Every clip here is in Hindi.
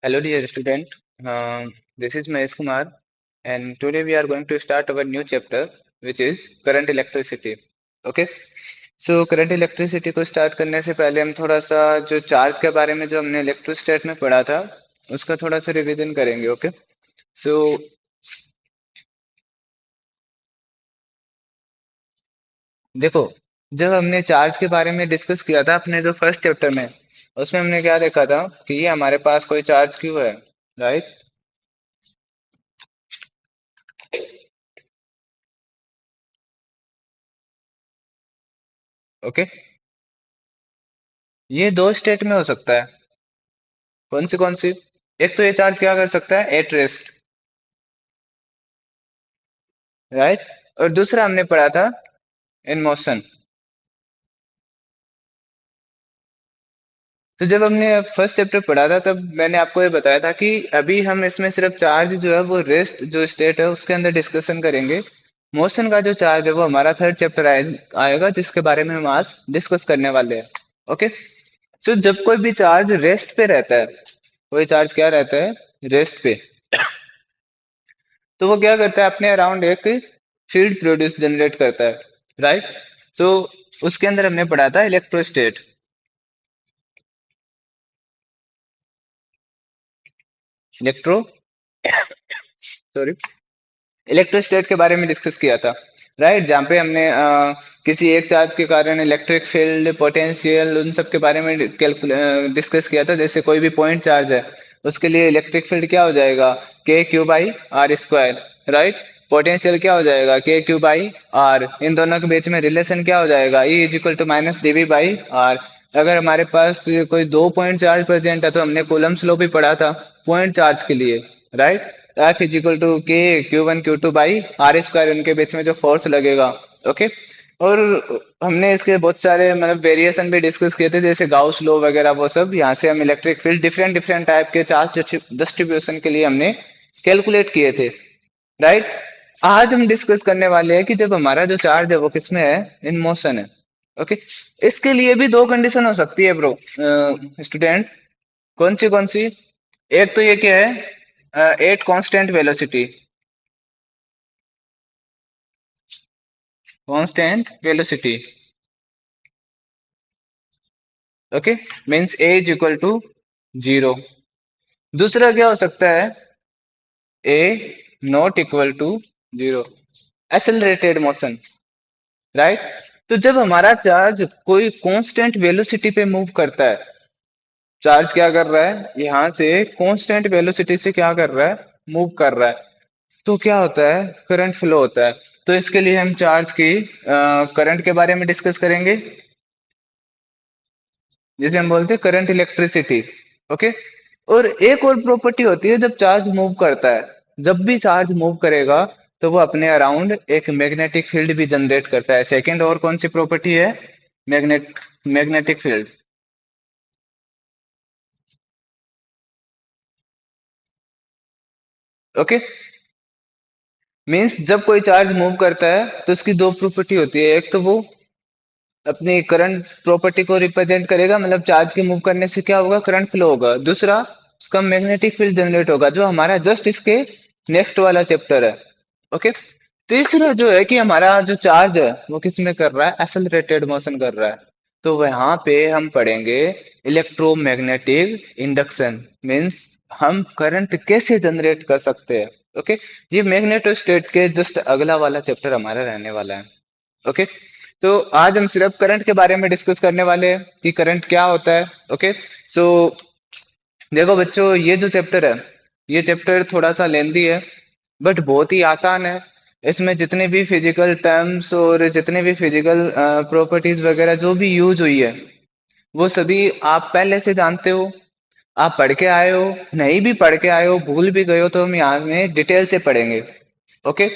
Hello, dear student. This is Mahesh Kumar, and today we are going to start our new chapter, which is current electricity. Okay. So current electricity को स्टार्ट करने से पहले हम थोड़ा सा जो चार्ज के बारे में जो हमने इलेक्ट्रोस्टैट में पढ़ा था उसका थोड़ा सा रिवीजन करेंगे. ओके. सो देखो, जब हमने चार्ज के बारे में डिस्कस किया था अपने जो फर्स्ट चैप्टर में, उसमें हमने क्या देखा था कि ये हमारे पास कोई चार्ज क्यों है, राइट. ओके. ये दो स्टेट में हो सकता है. कौन सी? एक तो ये चार्ज क्या कर सकता है, एट रेस्ट, राइट. और दूसरा हमने पढ़ा था इन मोशन. तो जब हमने फर्स्ट चैप्टर पढ़ा था तब मैंने आपको ये बताया था कि अभी हम इसमें सिर्फ चार्ज जो है वो रेस्ट जो स्टेट है उसके अंदर डिस्कशन करेंगे. मोशन का जो चार्ज है वो हमारा थर्ड चैप्टर आएगा जिसके बारे में हम आज डिस्कस करने वाले हैं. ओके. सो जब कोई भी चार्ज रेस्ट पे रहता है, कोई चार्ज क्या रहता है, रेस्ट पे, तो वो क्या करता है, अपने अराउंड एक फील्ड प्रोड्यूस जनरेट करता है, राइट. सो उसके अंदर हमने पढ़ा था इलेक्ट्रोस्टेट. इलेक्ट्रो सॉरी इलेक्ट्रोस्टेट के बारे में डिस्कस किया था, राइट. जहाँ पे हमने किसी एक चार्ज के कारण इलेक्ट्रिक फील्ड, पोटेंशियल, उन सब के बारे में डिस्कस किया था. जैसे कोई भी पॉइंट चार्ज है, उसके लिए इलेक्ट्रिक फील्ड क्या हो जाएगा, K Q by R square, right. Potential क्या हो जाएगा, के क्यू बाई आर. इन दोनों के बीच में रिलेशन क्या हो जाएगा, E is equal to minus DV by R. अगर हमारे पास कोई दो पॉइंट चार्ज प्रेजेंट है तो हमने कूलम्स लॉ भी पढ़ा था पॉइंट चार्ज के लिए, right. F is equal to K Q1 Q2 by R square, उनके बीच में जो फोर्स लगेगा. ओके. और हमने इसके बहुत सारे मतलब वेरिएशन भी डिस्कस किए थे, जैसे गाउस लॉ वगैरह, वो सब. यहाँ से हम electric field different different type के चार्ज डिस्ट्रीब्यूशन के लिए हमने कैलकुलेट किए थे, राइट. आज हम डिस्कस करने वाले हैं कि जब हमारा जो चार्ज है वो किसमें है, इन मोशन है. ओके. इसके लिए भी दो कंडीशन हो सकती है ब्रो, स्टूडेंट्स. कौन सी? एक तो ये क्या है, at constant velocity. Constant velocity. Okay. Means A is equal to zero. दूसरा क्या हो सकता है, A not equal to zero, accelerated motion, right. तो जब हमारा चार्ज कोई कांस्टेंट वेलोसिटी पे मूव करता है, चार्ज क्या कर रहा है, यहां से कांस्टेंट वेलोसिटी से क्या कर रहा है, मूव कर रहा है, तो क्या होता है, करंट फ्लो होता है. तो इसके लिए हम चार्ज की करंट के बारे में डिस्कस करेंगे, जिसे हम बोलते हैं करंट इलेक्ट्रिसिटी. ओके. और एक और प्रॉपर्टी होती है जब चार्ज मूव करता है. जब भी चार्ज मूव करेगा तो वो अपने अराउंड एक मैग्नेटिक फील्ड भी जनरेट करता है. सेकंड और कौन सी प्रॉपर्टी है, मैग्नेटिक फील्ड. ओके. मीन्स जब कोई चार्ज मूव करता है तो उसकी दो प्रॉपर्टी होती है. एक तो वो अपनी करंट प्रॉपर्टी को रिप्रेजेंट करेगा, मतलब चार्ज के मूव करने से क्या होगा, करंट फ्लो होगा. दूसरा, उसका मैग्नेटिक फील्ड जनरेट होगा, जो हमारा जस्ट इसके नेक्स्ट वाला चैप्टर है. ओके. तीसरा जो है कि हमारा जो चार्ज है वो किस में कर रहा है, एक्सेलरेटेड मोशन कर रहा है. तो वहां पे हम पढ़ेंगे इलेक्ट्रोमैग्नेटिक इंडक्शन. मींस हम करंट कैसे जनरेट कर सकते हैं. ओके. ये मैग्नेटोस्टेट के जस्ट अगला वाला चैप्टर हमारा रहने वाला है. ओके. तो आज हम सिर्फ करंट के बारे में डिस्कस करने वाले हैं कि करंट क्या होता है. ओके. सो देखो बच्चों, ये जो चैप्टर है, ये चैप्टर थोड़ा सा लेंदी है बट बहुत ही आसान है. इसमें जितने भी फिजिकल टर्म्स और जितने भी फिजिकल प्रॉपर्टीज वगैरह जो भी यूज हुई है वो सभी आप पहले से जानते हो, आप पढ़ के आए हो. नहीं भी पढ़ के आए हो, भूल भी गए हो, तो हम यहाँ में डिटेल से पढ़ेंगे. ओके.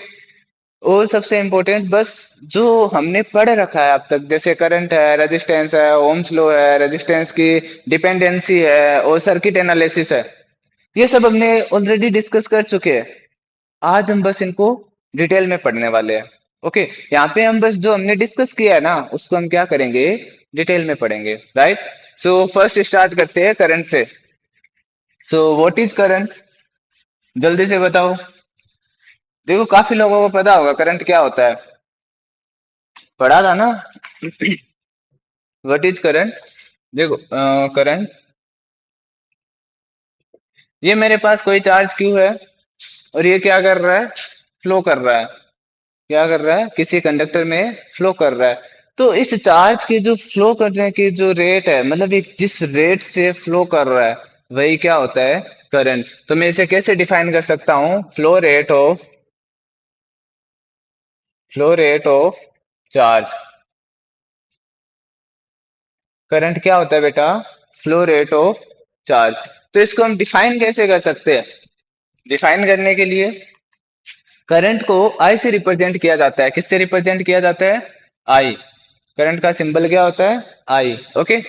और सबसे इम्पोर्टेंट बस जो हमने पढ़ रखा है अब तक, जैसे करंट है, रेजिस्टेंस है, ओम्स लॉ है, रेजिस्टेंस की डिपेंडेंसी है और सर्किट एनालिसिस है, ये सब हमने ऑलरेडी डिस्कस कर चुके हैं. आज हम बस इनको डिटेल में पढ़ने वाले हैं. ओके. यहाँ पे हम बस जो हमने डिस्कस किया है ना उसको हम क्या करेंगे, डिटेल में पढ़ेंगे, राइट. सो फर्स्ट स्टार्ट करते हैं करंट से. So what is current? जल्दी से बताओ। देखो काफी लोगों को पता होगा करंट क्या होता है, पढ़ा था ना। What is current? देखो करंट, ये मेरे पास कोई चार्ज क्यू है और ये क्या कर रहा है, फ्लो कर रहा है। क्या कर रहा है, किसी कंडक्टर में फ्लो कर रहा है। तो इस चार्ज के जो फ्लो करने की जो रेट है, मतलब एक जिस रेट से फ्लो कर रहा है, वही क्या होता है, करंट। तो मैं इसे कैसे डिफाइन कर सकता हूँ, flow rate of charge. Current क्या होता है बेटा, फ्लो रेट ऑफ चार्ज। तो इसको हम डिफाइन कैसे कर सकते हैं, डिफाइन करने के लिए करंट को आई से रिप्रेजेंट किया जाता है। किससे रिप्रेजेंट किया जाता है, आई। करंट का सिंबल क्या होता है, आई। ओके।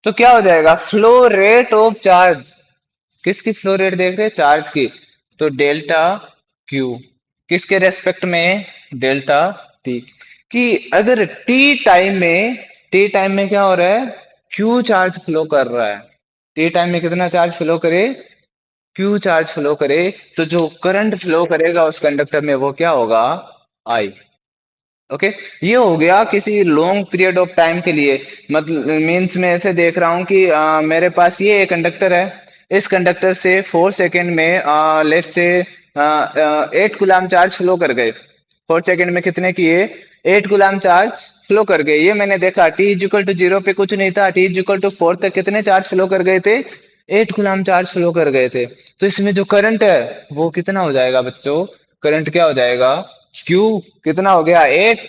तो क्या हो जाएगा, फ्लो रेट ऑफ चार्ज। किसकी फ्लो रेट देख रहे हैं, चार्ज की। तो डेल्टा क्यू, किसके रेस्पेक्ट में, डेल्टा टी। कि अगर टी टाइम में क्या हो रहा है, क्यू चार्ज फ्लो कर रहा है। टी टाइम में कितना चार्ज फ्लो करे, क्यू चार्ज फ्लो करे। तो जो करंट फ्लो करेगा उस कंडक्टर में वो क्या होगा, आई। ओके। ये हो गया किसी लॉन्ग पीरियड ऑफ टाइम के लिए। मतलब मीन्स मैं ऐसे देख रहा हूँ कि मेरे पास ये एक कंडक्टर है। इस कंडक्टर से 4 सेकेंड में लेट से 8 गुलाम चार्ज फ्लो कर गए। 4 सेकेंड में कितने किए, 8 गुलाम चार्ज फ्लो कर गए। ये मैंने देखा टी इज इक्वल टू 0 पे कुछ नहीं था, टी इज इक्वल टू 4 तक कितने चार्ज फ्लो कर गए थे, 8 गुलाम चार्ज फ्लो कर गए थे। तो इसमें जो करंट है वो कितना हो जाएगा बच्चों, करंट क्या हो जाएगा, क्यू कितना हो गया, 8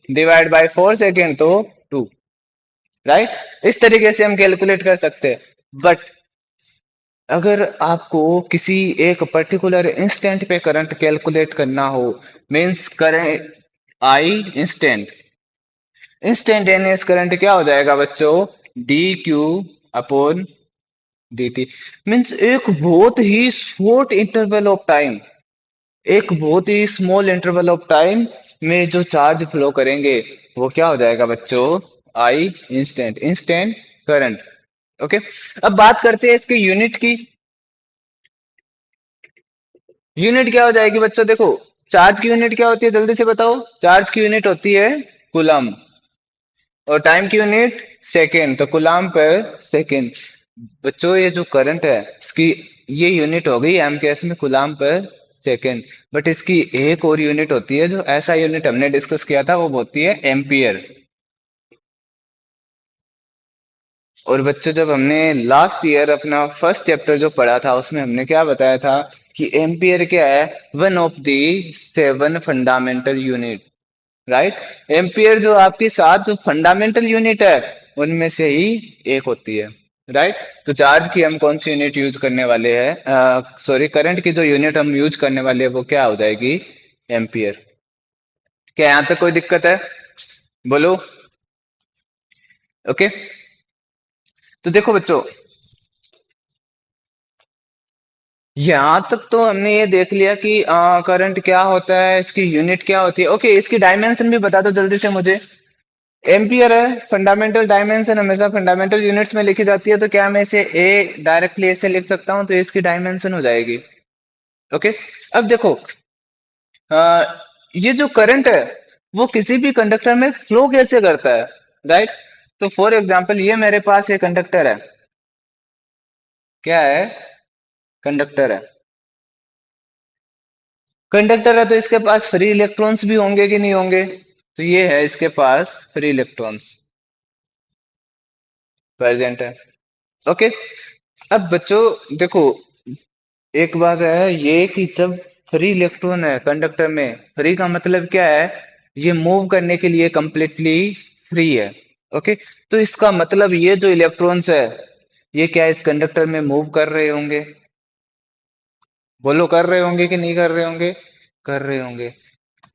डिवाइड बाय 4 सेकेंड, तो 2। राइट, इस तरीके से हम कैलकुलेट कर सकते हैं। बट अगर आपको किसी एक पर्टिकुलर इंस्टेंट पे करंट कैलकुलेट करना हो, मींस करें आई इंस्टेंट, इंस्टेंटेनियस करंट क्या हो जाएगा बच्चों, D Q upon D T. Means एक बहुत ही शॉर्ट इंटरवल ऑफ टाइम, एक बहुत ही स्मॉल इंटरवल ऑफ टाइम में जो चार्ज फ्लो करेंगे वो क्या हो जाएगा बच्चों, आई इंस्टेंट, इंस्टेंट करंट। ओके। अब बात करते हैं इसकी यूनिट की। यूनिट क्या हो जाएगी बच्चों, देखो चार्ज की यूनिट क्या होती है, जल्दी से बताओ। चार्ज की यूनिट होती है कूलम, और टाइम की यूनिट सेकेंड, तो कूलम पर सेकेंड। बच्चों ये जो करंट है इसकी ये यूनिट हो गई एम्पियर्स में, कूलम पर सेकेंड। बट इसकी एक और यूनिट होती है, जो ऐसा यूनिट हमने डिस्कस किया था, वो होती है एम्पियर। और बच्चों जब हमने लास्ट ईयर अपना फर्स्ट चैप्टर जो पढ़ा था उसमें हमने क्या बताया था, कि एम्पियर क्या है, one of the 7 fundamental unit. Right, ampere जो आपकी 7 जो फंडामेंटल यूनिट है उनमें से ही एक होती है। राइट। तो चार्ज की हम कौन सी यूनिट यूज करने वाले हैं, सॉरी करंट की जो यूनिट हम यूज करने वाले हैं वो क्या हो जाएगी, एम्पियर। क्या यहाँ तक कोई दिक्कत है, बोलो। ओके। तो देखो बच्चों, यहाँ तक तो हमने ये देख लिया कि करंट क्या होता है, इसकी यूनिट क्या होती है। ओके, इसकी डायमेंशन भी बता दो जल्दी से मुझे। एम्पियर है, फंडामेंटल डायमेंशन हमेशा फंडामेंटल यूनिट्स में लिखी जाती है, तो क्या मैं इसे ए डायरेक्टली ऐसे लिख सकता हूँ, तो इसकी डायमेंशन हो जाएगी। ओके। अब देखो अ, ये जो करंट है वो किसी भी कंडक्टर में फ्लो कैसे करता है। राइट। तो फॉर एग्जांपल ये मेरे पास एक कंडक्टर है, क्या है, कंडक्टर है। कंडक्टर है तो इसके पास फ्री इलेक्ट्रॉन्स भी होंगे कि नहीं होंगे, तो ये है इसके पास फ्री इलेक्ट्रॉन्स प्रेजेंट है। ओके। अब बच्चों देखो, एक बात है ये कि जब फ्री इलेक्ट्रॉन है कंडक्टर में, फ्री का मतलब क्या है, ये मूव करने के लिए कंप्लीटली फ्री है। ओके। तो इसका मतलब ये जो इलेक्ट्रॉन्स है ये क्या इस कंडक्टर में मूव कर रहे होंगे, बोलो कर रहे होंगे कि नहीं कर रहे होंगे, कर रहे होंगे।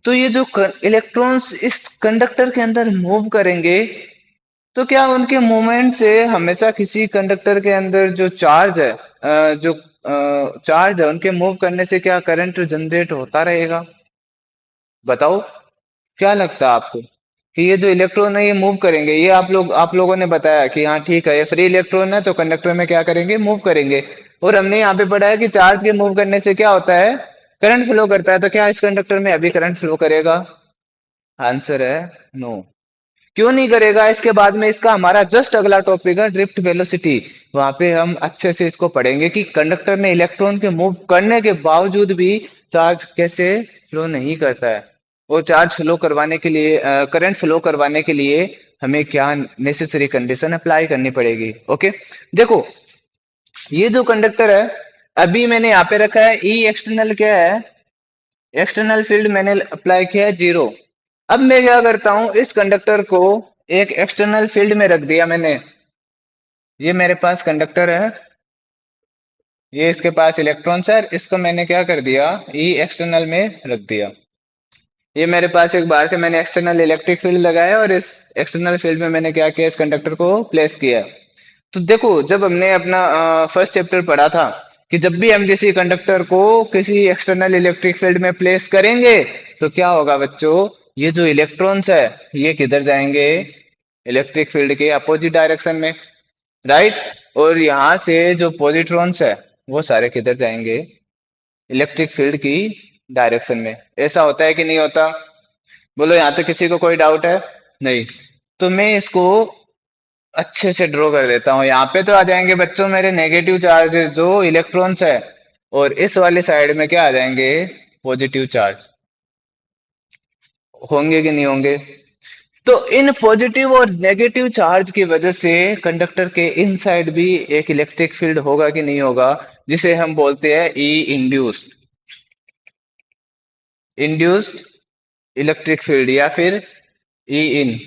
तो ये जो इलेक्ट्रॉन्स इस कंडक्टर के अंदर मूव करेंगे, तो क्या उनके मूवमेंट से हमेशा किसी कंडक्टर के अंदर जो चार्ज है, जो चार्ज है उनके मूव करने से क्या करंट जनरेट होता रहेगा, बताओ क्या लगता है आपको। कि ये जो इलेक्ट्रॉन है ये मूव करेंगे। ये आप लोगों ने बताया कि हाँ ठीक है, ये फ्री इलेक्ट्रॉन है तो कंडक्टर में क्या करेंगे, मूव करेंगे। और हमने यहाँ पे पढ़ा है कि चार्ज के मूव करने से क्या होता है, करंट फ्लो करता है। तो क्या इस कंडक्टर में अभी करंट फ्लो करेगा? आंसर है नो। क्यों नहीं करेगा? इसके बाद में इसका हमारा जस्ट अगला टॉपिक है ड्रिफ्ट वेलोसिटी। वहां पे हम अच्छे से इसको पढ़ेंगे कि कंडक्टर में इलेक्ट्रॉन के मूव करने के बावजूद भी चार्ज कैसे फ्लो नहीं करता है। और चार्ज फ्लो करवाने के लिए, करंट फ्लो करवाने के लिए हमें क्या नेसेसरी कंडीशन अप्लाई करनी पड़ेगी। ओके, देखो ये जो कंडक्टर है, अभी मैंने यहाँ पे रखा है ई एक्सटर्नल क्या है, एक्सटर्नल फील्ड मैंने अप्लाई किया है 0। अब मैं क्या करता हूं, इस कंडक्टर को एक एक्सटर्नल फील्ड में रख दिया मैंने। ये मेरे पास कंडक्टर है, ये इसके पास इलेक्ट्रॉन्स है, इसको मैंने क्या कर दिया, ई एक्सटर्नल में रख दिया। ये मेरे पास एक बाहर से मैंने एक्सटर्नल इलेक्ट्रिक फील्ड लगाया और इस एक्सटर्नल फील्ड में मैंने क्या किया, इस कंडक्टर को प्लेस किया। तो देखो जब हमने अपना फर्स्ट चैप्टर पढ़ा था कि जब भी हम किसी कंडक्टर को किसी एक्सटर्नल इलेक्ट्रिक फील्ड में प्लेस करेंगे तो क्या होगा बच्चों, ये जो इलेक्ट्रॉन्स है ये किधर जाएंगे, इलेक्ट्रिक फील्ड के अपोजिट डायरेक्शन में, राइट। और यहाँ से जो पॉजिट्रॉन्स है वो सारे किधर जाएंगे, इलेक्ट्रिक फील्ड की डायरेक्शन में। ऐसा होता है कि नहीं होता? बोलो यहाँ तक किसी को कोई डाउट है? नहीं। तो मैं इसको अच्छे से ड्रॉ कर देता हूँ। यहाँ पे तो आ जाएंगे बच्चों मेरे नेगेटिव चार्ज जो इलेक्ट्रॉन्स है, और इस वाले साइड में क्या आ जाएंगे, पॉजिटिव चार्ज। होंगे कि नहीं होंगे? तो इन पॉजिटिव और नेगेटिव चार्ज की वजह से कंडक्टर के इन साइड भी एक इलेक्ट्रिक फील्ड होगा कि नहीं होगा, जिसे हम बोलते हैं ई इंड्यूस्ड, इंड्यूस्ड इलेक्ट्रिक फील्ड या फिर ई इन।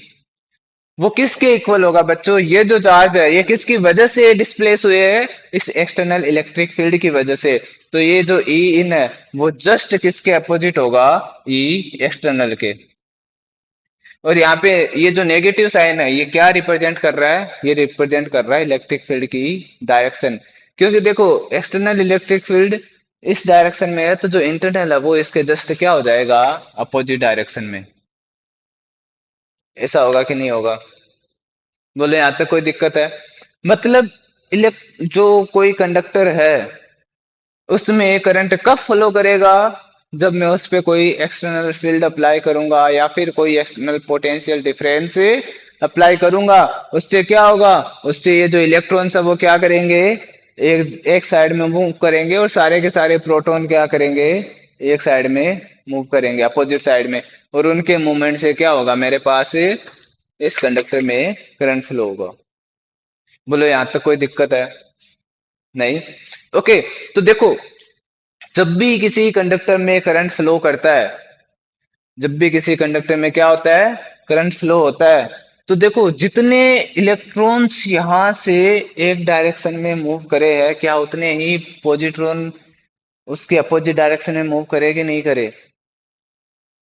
वो किसके इक्वल होगा बच्चों, ये जो चार्ज है ये किसकी वजह से डिस्प्लेस हुए हैं, इस एक्सटर्नल इलेक्ट्रिक फील्ड की वजह से। तो ये जो ई इन है वो जस्ट किसके अपोजिट होगा, ई एक्सटर्नल के। और यहाँ पे ये जो नेगेटिव साइन है ये क्या रिप्रेजेंट कर रहा है, ये रिप्रेजेंट कर रहा है इलेक्ट्रिक फील्ड की डायरेक्शन। क्योंकि देखो एक्सटर्नल इलेक्ट्रिक फील्ड इस डायरेक्शन में है, तो जो इंटरनल है वो इसके जस्ट क्या हो जाएगा, अपोजिट डायरेक्शन में। ऐसा होगा कि नहीं होगा? बोले यहाँ तक कोई दिक्कत है? मतलब जो कोई कंडक्टर है उसमें करंट कब फ्लो करेगा, जब मैं उस पे कोई एक्सटर्नल फील्ड अप्लाई करूंगा या फिर कोई एक्सटर्नल पोटेंशियल डिफरेंस अप्लाई करूंगा। उससे क्या होगा, उससे ये जो इलेक्ट्रॉन्स है वो क्या करेंगे, एक साइड में मूव करेंगे और सारे के सारे प्रोटॉन क्या करेंगे, एक साइड में मूव करेंगे, अपोजिट साइड में। और उनके मूवमेंट से क्या होगा, मेरे पास इस कंडक्टर में करंट फ्लो होगा। बोलो यहाँ तक कोई दिक्कत है? नहीं। ओके, तो देखो जब भी किसी कंडक्टर में करंट फ्लो करता है, जब भी किसी कंडक्टर में क्या होता है, करंट फ्लो होता है, तो देखो जितने इलेक्ट्रॉन्स यहां से एक डायरेक्शन में मूव करे हैं, क्या उतने ही पॉजिट्रॉन उसके अपोजिट डायरेक्शन में मूव करे कि नहीं करे?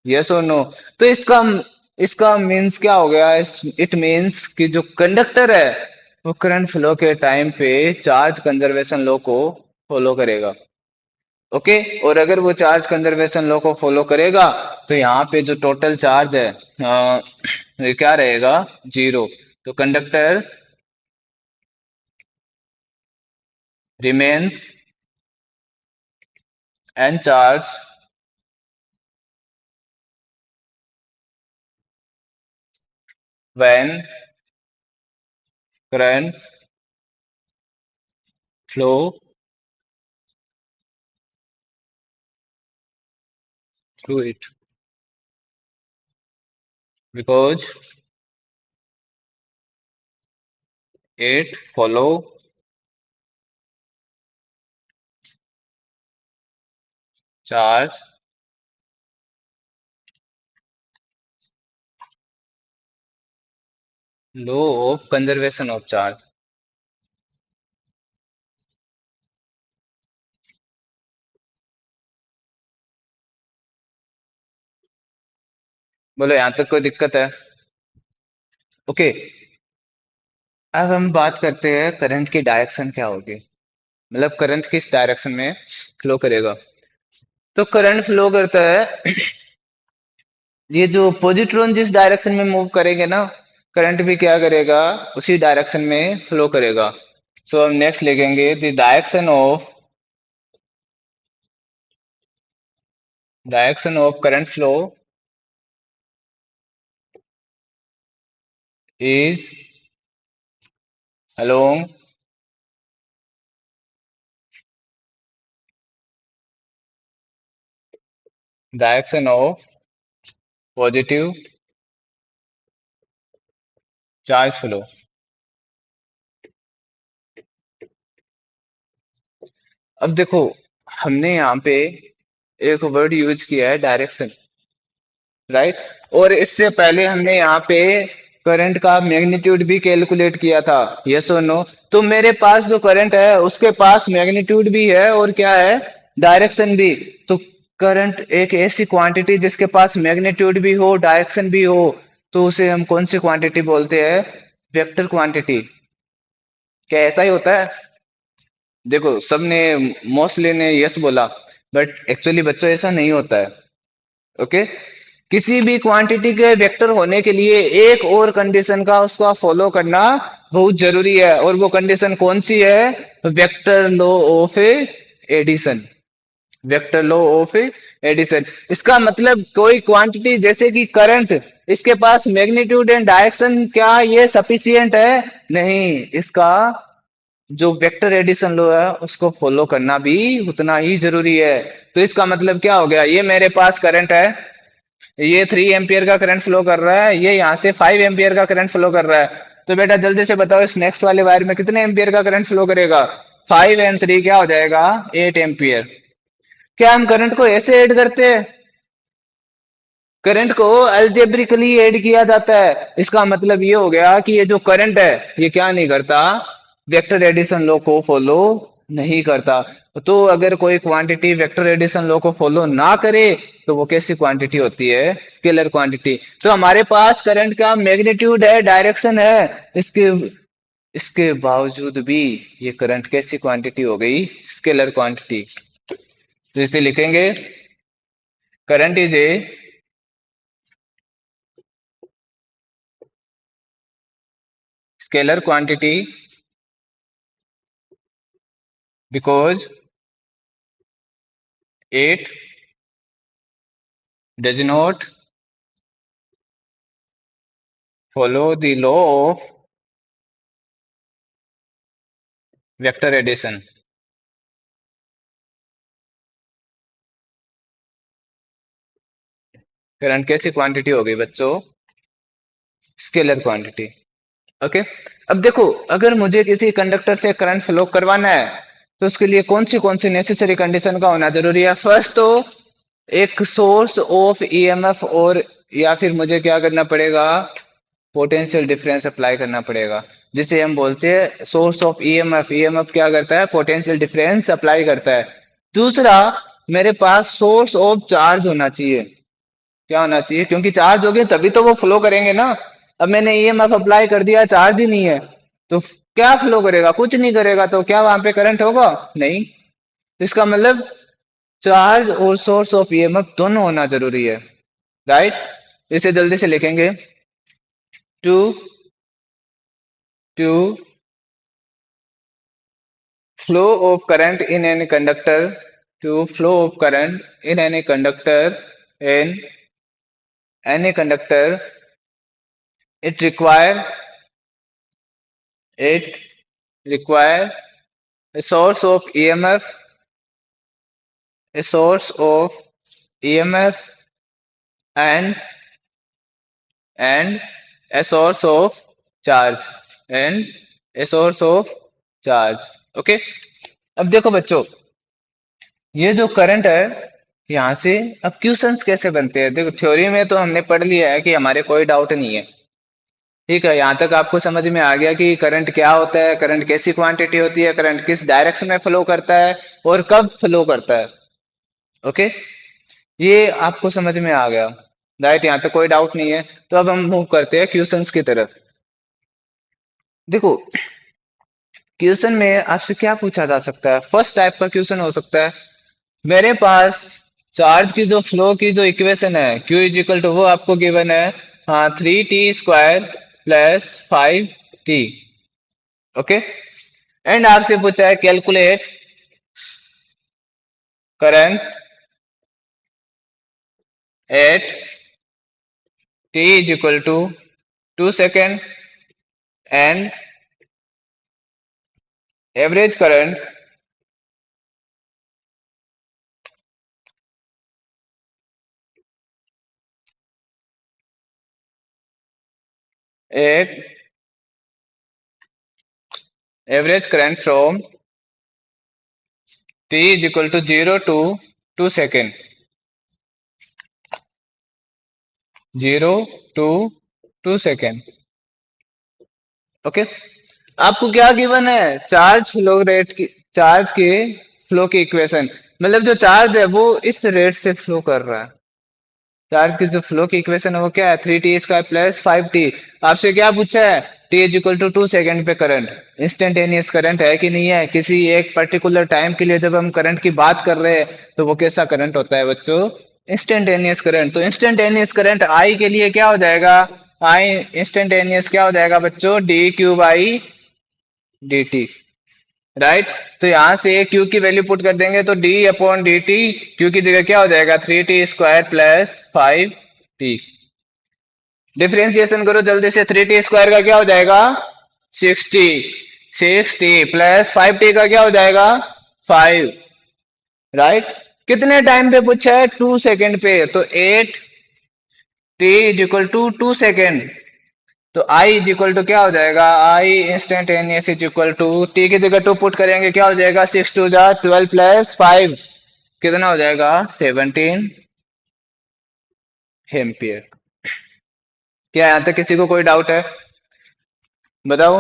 यस और नो? तो इसका इसका मीन्स क्या हो गया, इट मीन्स कि जो कंडक्टर है वो करंट फ्लो के टाइम पे चार्ज कंजर्वेशन लॉ को फॉलो करेगा। ओके, और अगर वो चार्ज कंजर्वेशन लॉ को फॉलो करेगा तो यहाँ पे जो टोटल चार्ज है ये क्या रहेगा, 0। तो conductor remains an charge when current flow through it, because it follow charge law of conservation of charge. बोलो यहाँ तक कोई दिक्कत है? ओके, अब हम बात करते हैं करंट की डायरेक्शन क्या होगी, मतलब करंट किस डायरेक्शन में फ्लो करेगा। तो करंट फ्लो करता है ये जो पॉजिट्रॉन जिस डायरेक्शन में मूव करेंगे ना, करंट भी क्या करेगा, उसी डायरेक्शन में फ्लो करेगा। सो हम नेक्स्ट लिखेंगे direction of current flow is along direction of positive charge flow. अब देखो, हमने यहाँ पे एक वर्ड यूज किया है डायरेक्शन, राइट। और इससे पहले हमने यहाँ पे करंट का मैग्नीट्यूड भी कैलकुलेट किया था, यस और नो। तो मेरे पास जो करंट है उसके पास मैग्नीट्यूड भी है और क्या है, डायरेक्शन भी। तो करंट एक ऐसी क्वांटिटी जिसके पास मैग्नीट्यूड भी हो डायरेक्शन भी हो, तो उसे हम कौन सी क्वांटिटी बोलते हैं, वेक्टर क्वांटिटी। क्या ऐसा ही होता है? देखो, सबने मोस्टली ने यस बोला, बट एक्चुअली बच्चों ऐसा नहीं होता है। ओके, किसी भी क्वांटिटी के वेक्टर होने के लिए एक और कंडीशन का उसका फॉलो करना बहुत जरूरी है, और वो कंडीशन कौन सी है, vector law of addition. Vector law of addition, इसका मतलब कोई क्वांटिटी जैसे कि करंट, इसके पास मैग्नीट्यूड एंड डायरेक्शन क्या ये सफिशियंट है? नहीं, इसका जो वेक्टर एडिशन लो है उसको फॉलो करना भी उतना ही जरूरी है। तो इसका मतलब क्या हो गया, ये मेरे पास करंट है, ये 3 एम्पियर का करंट फ्लो कर रहा है, ये यहाँ से 5 एम्पियर का करंट फ्लो कर रहा है। तो बेटा जल्दी से बताओ, इस नेक्स्ट वाले वायर में कितने एम्पियर का करंट फ्लो करेगा, 5 एंड 3 क्या हो जाएगा, 8 एम्पियर। क्या हम करंट को ऐसे ऐड करते हैं? करंट को अल्जेब्रिकली ऐड किया जाता है। इसका मतलब ये हो गया कि ये जो करंट है ये क्या नहीं करता, वेक्टर एडिशन लॉ को फॉलो नहीं करता। तो अगर कोई क्वांटिटी वेक्टर एडिशन लॉ को फॉलो ना करे तो वो कैसी क्वांटिटी होती है, स्केलर क्वांटिटी। तो हमारे पास करंट का मैग्नीट्यूड है, डायरेक्शन है, इसके इसके बावजूद भी ये करंट कैसी क्वांटिटी हो गई, स्केलर क्वांटिटी। तो इसे लिखेंगे, current is a scalar quantity because it does not follow the law of vector addition। Current कैसी क्वांटिटी हो गई बच्चों, स्केलर क्वांटिटी। ओके, अब देखो, अगर मुझे किसी कंडक्टर से करंट फ्लो करवाना है तो उसके लिए कौन सी नेसेसरी कंडीशन का होना जरूरी है। फर्स्ट तो एक सोर्स ऑफ ईएमएफ, और या फिर मुझे क्या करना पड़ेगा, पोटेंशियल डिफरेंस अप्लाई करना पड़ेगा, जिसे हम बोलते हैं सोर्स ऑफ ईएमएफ। ईएमएफ क्या करता है, पोटेंशियल डिफरेंस अप्लाई करता है। दूसरा, मेरे पास सोर्स ऑफ चार्ज होना चाहिए। क्या होना चाहिए, क्योंकि चार्ज हो गए तभी तो वो फ्लो करेंगे ना। अब मैंने ईएमएफ अप्लाई कर दिया, चार्ज ही नहीं है, तो क्या फ्लो करेगा, कुछ नहीं करेगा। तो क्या वहां पे करंट होगा, नहीं। इसका मतलब चार्ज और सोर्स ऑफ ईएमएफ दोनों होना जरूरी है, राइट। इसे जल्दी से लिखेंगे, to to flow of current in any conductor, to flow of current in any conductor, it require it require a source of EMF, a source of EMF, and and a source of charge, and a source of charge। Okay, अब देखो बच्चों, ये जो करंट है यहाँ से, अब क्वेश्चंस कैसे बनते हैं, देखो थ्योरी में तो हमने पढ़ लिया है कि हमारे कोई डाउट नहीं है। ठीक है, यहाँ तक आपको समझ में आ गया कि करंट क्या होता है, करंट कैसी क्वांटिटी होती है, करंट किस डायरेक्शन में फ्लो करता है और कब फ्लो करता है। ओके, ये आपको समझ में आ गया, राइट। यहाँ तक कोई डाउट नहीं है। तो अब हम मूव करते हैं क्वेश्चंस की तरफ। देखो, क्वेश्चन में आपसे क्या पूछा जा सकता है, फर्स्ट टाइप का क्वेश्चन हो सकता है, मेरे पास चार्ज की जो फ्लो की जो इक्वेशन है Q इज इक्वल टू, वो आपको गिवन है, हाँ, 3t² plus 5t। Okay. And आपसे पूछा है calculate current at t is equal to 2 second and average current at average current from t is equal to 0 to 2 second, 0 to 2 second. Okay. आपको क्या गिवन है? चार्ज फ्लो रेट की, चार्ज के फ्लो की इक्वेशन, मतलब जो चार्ज है वो इस रेट से फ्लो कर रहा है। चार्ज की जो फ्लो की इक्वेशन है वो क्या है? 3t² plus 5t। आपसे क्या पूछा है? t is equal to 2 second पे करंट, इंस्टेंटेनियस करंट है कि नहीं है? किसी एक पर्टिकुलर टाइम के लिए जब हम करंट की बात कर रहे हैं तो वो कैसा करंट होता है बच्चों? Instantaneous current. तो इंस्टेंटेनियस करंट आई के लिए क्या हो जाएगा? आई इंस्टेंटेनियस क्या हो जाएगा बच्चों? dq/dt। राइट। तो यहां से क्यू की वैल्यू पुट कर देंगे तो d/dt, क्यू की जगह क्या हो जाएगा? 3t² plus 5t। डिफरेंशिएशन करो जल्दी से। 3t² का क्या हो जाएगा? 60। 60 प्लस 5t का क्या हो जाएगा? 5। राइट। कितने टाइम पे पूछा है? 2 सेकेंड पे। तो 8t is equal to 2 second. तो आई इज इक्वल टू क्या हो जाएगा? I instantaneous is equal to, T की जगह 2 पुट करेंगे, क्या हो जाएगा? 6 2 जा 12 प्लस 5, कितना हो जाएगा? 17 एम्पियर। क्या यहाँ तक किसी को कोई डाउट है? बताओ।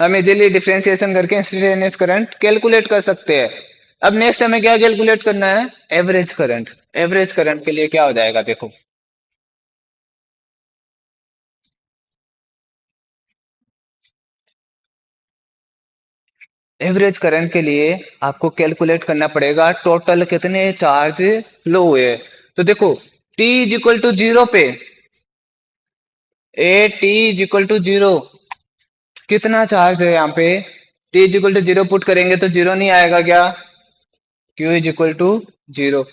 हम इजीली डिफरेंशिएशन करके इंस्टेंटेनियस करंट कैलकुलेट कर सकते हैं। अब नेक्स्ट हमें क्या कैलकुलेट करना है? Average current. एवरेज करंट के लिए क्या हो जाएगा देखो। एवरेज करंट के लिए आपको कैलकुलेट करना पड़ेगा टोटल कितने चार्ज फ्लो हुए। तो देखो, t इज इक्वल टू 0 पे, A T is equal to 0, कितना चार्ज है यहाँ पे? t is equal to 0 put करेंगे तो 0 नहीं आएगा क्या? q is equal to 0।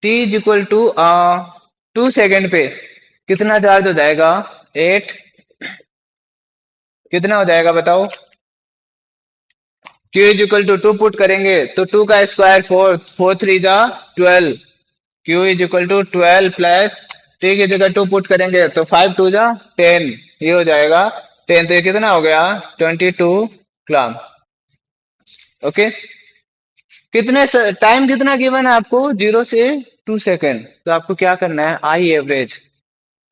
t is equal to 2 second पे कितना चार्ज हो जाएगा? 8। कितना हो जाएगा बताओ? q is equal to 2 put करेंगे तो 2 का स्क्वायर 4, 4 3 जा 12, q is equal to 12 plus t की जगह 2 पुट करेंगे तो 5 2 जा 10, ये हो जाएगा 10। तो ये कितना हो गया? 22 कूलम्ब। ओके। कितने टाइम कितना गिवन है आपको? 0 से 2 सेकेंड। तो आपको क्या करना है? I average.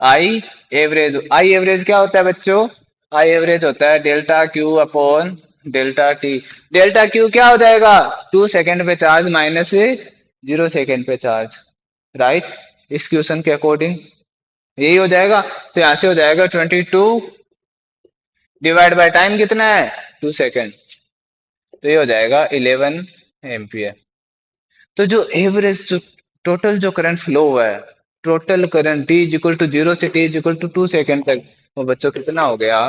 I average, I average क्या होता है बच्चों? आई एवरेज होता है delta Q upon delta T. Delta Q क्या हो जाएगा? 2 सेकेंड पे चार्ज माइनस 0 सेकेंड पे चार्ज। राइट। इस क्वेश्चन के अकॉर्डिंग यही हो जाएगा। तो यहां से हो जाएगा 22 डिवाइड बाय टाइम कितना है? 2 सेकेंड। तो ये हो जाएगा 11 एम्पियर। तो जो एवरेज, जो टोटल जो करंट फ्लो हुआ है, total current t is equal to 0 से t is equal to 2 second तक, वो बच्चों कितना हो गया?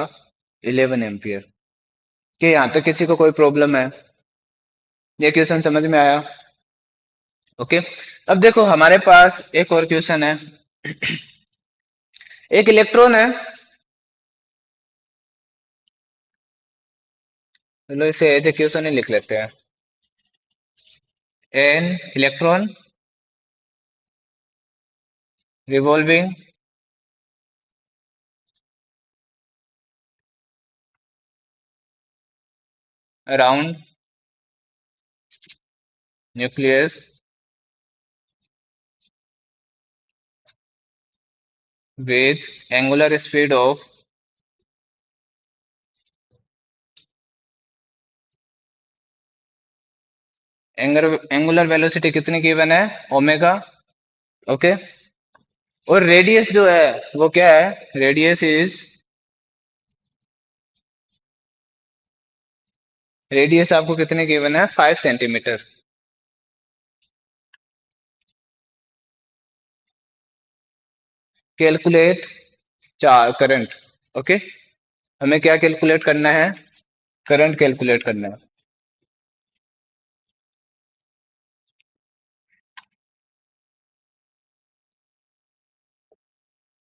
11 एम्पियर। क्या यहाँ तक किसी को कोई प्रॉब्लम है? ये क्वेश्चन समझ में आया? ओके। अब देखो हमारे पास एक और क्वेश्चन है। एक इलेक्ट्रॉन है, चलो इसे एज ए क्वेश्चन ही लिख लेते हैं। An electron revolving around nucleus with angular speed of angular velocity कितनी गिवन है? ओमेगा। ओके। और रेडियस जो है वो क्या है? रेडियस इज, रेडियस आपको कितने गिवन है? 5 सेंटीमीटर। कैलकुलेट चार करंट। ओके, हमें क्या कैलकुलेट करना है? करंट कैलकुलेट करना है।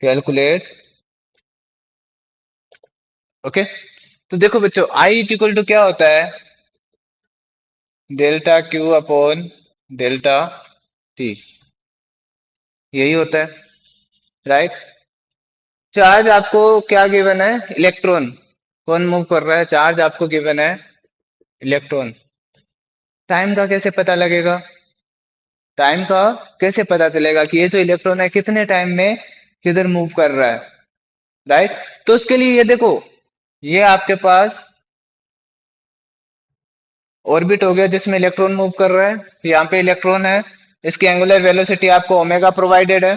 कैलकुलेट। ओके, तो देखो बच्चों, आई इज इक्वल टू क्या होता है? Delta Q upon delta T, यही होता है, राइट? चार्ज आपको क्या गिवन है? इलेक्ट्रॉन। कौन मूव कर रहा है? चार्ज आपको गिवन है, इलेक्ट्रॉन। टाइम का कैसे पता लगेगा? टाइम का कैसे पता चलेगा कि ये जो इलेक्ट्रॉन है कितने टाइम में किधर मूव कर रहा है, राइट? तो उसके लिए ये देखो, ये आपके पास ऑर्बिट हो गया जिसमें इलेक्ट्रॉन मूव कर रहा है। यहाँ पे इलेक्ट्रॉन है, इसकी एंगुलर वेलोसिटी आपको ओमेगा प्रोवाइडेड है,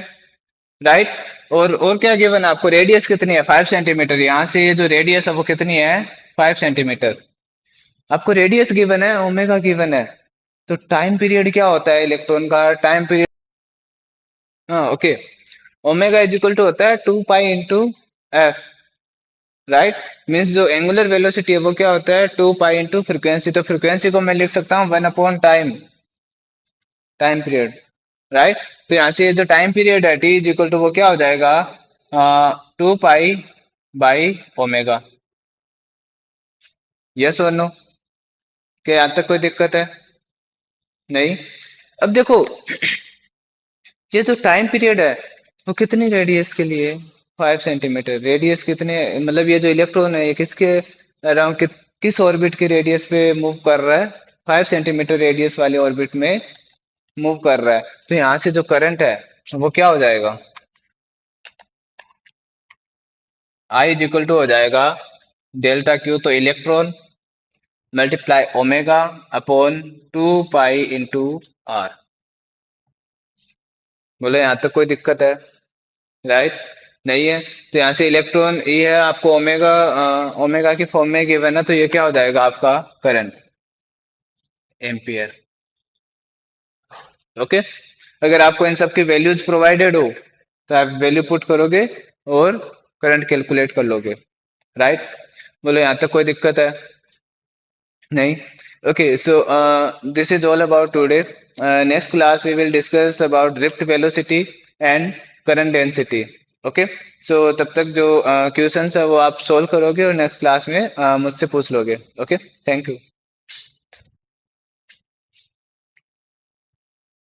राइट? और क्या गिवन है आपको? रेडियस कितनी है? 5 सेंटीमीटर। यहाँ से ये जो रेडियस है वो कितनी है? 5 सेंटीमीटर। आपको रेडियस गिवन है, ओमेगा गिवन है। तो टाइम पीरियड क्या होता है इलेक्ट्रॉन का? टाइम पीरियड, हाँ okay, omega is equal to होता है 2 pi into F, right? Means जो एंगुलर वेलोसिटी है वो क्या होता है? 2 पाई इंटू फ्रिक्वेंसी। तो फ्रिक्वेंसी को मैं लिख सकता हूँ 1 upon time, time period, right? तो यहाँ से ये जो टाइम पीरियड है टी इज इक्वल टू वो क्या हो जाएगा? 2 पाई बाई ओमेगा। यस और नो? क्या यहाँ तक कोई दिक्कत है? नहीं। अब देखो, ये जो टाइम पीरियड है वो कितनी रेडियस के लिए? 5 सेंटीमीटर। रेडियस कितने, मतलब ये जो इलेक्ट्रॉन है ये किसके अराउंड, किस ऑर्बिट की रेडियस पे मूव कर रहा है? 5 सेंटीमीटर रेडियस वाले ऑर्बिट में मूव कर रहा है। तो यहाँ से जो करंट है वो क्या हो जाएगा? आई इज इक्वल टू हो जाएगा डेल्टा क्यू, तो electron multiply omega upon 2 pi into R. बोले यहाँ तक कोई दिक्कत है? राइट? नहीं है। तो यहाँ से इलेक्ट्रॉन ये है आपको ओमेगा, ओमेगा की फॉर्म में गिवन है, तो ये क्या हो जाएगा आपका? Current, ampere. ओके, अगर आपको इन सब की वैल्यूज प्रोवाइडेड हो तो आप वैल्यू पुट करोगे और करंट कैलकुलेट कर लोगे, राइट? बोलो यहाँ तक कोई दिक्कत है? नहीं। Okay, so this is all about today. Next class we will discuss about drift velocity and current density. Okay, so तब तक जो क्वेश्चंस है वो आप सोल्व करोगे और नेक्स्ट क्लास में मुझसे पूछ लोगे। Okay, thank you.